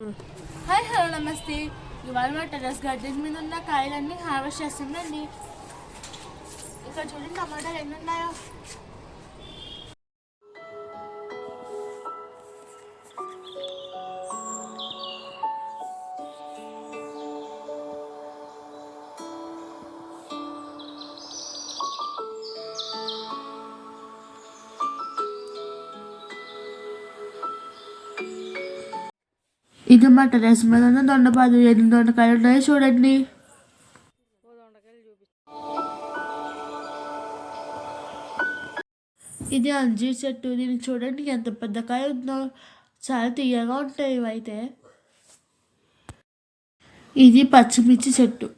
Hi hello నమస్తే. ఇవాళ మా టెర్రస్ గార్డెన్ మీద ఉన్న కాయలన్నీ హార్వెస్ట్ చేస్తుందండి. ఇక్కడ చూడండి టమాటాలు ఎన్ని ఉన్నాయో. ఇది మా టెర్రస్ మీద ఉన్న దొండపాదు. ఎన్ని దొండకాయలు ఉన్నాయో చూడండి. ఇది అంజీర్ చెట్టు. దీనికి చూడండి ఎంత పెద్ద కాయ ఉందో. చాలా తీయగా ఉంటాయి ఇవైతే. ఇది పచ్చిమిర్చి చెట్టు.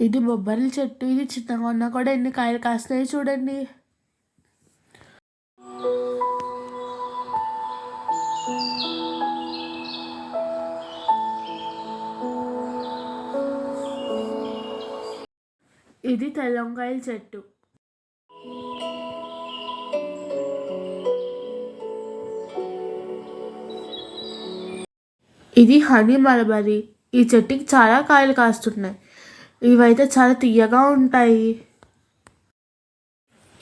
ఇది బొబ్బరి చెట్టు. ఇది చిన్నగా ఉన్నా కూడా ఎన్ని కాయలు కాస్తాయో చూడండి. ఇది తెల్లంకాయల చెట్టు. ఇది హనీ మలబరీ. ఈ చెట్టుకి చాలా కాయలు కాస్తున్నాయి. ఇవైతే చాలా తీయగా ఉంటాయి.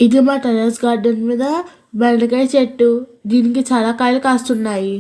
ఇది మా టెర్రస్ గార్డెన్ మీద బెండకాయ చెట్టు. దీనికి చాలా కాయలు కాస్తున్నాయి.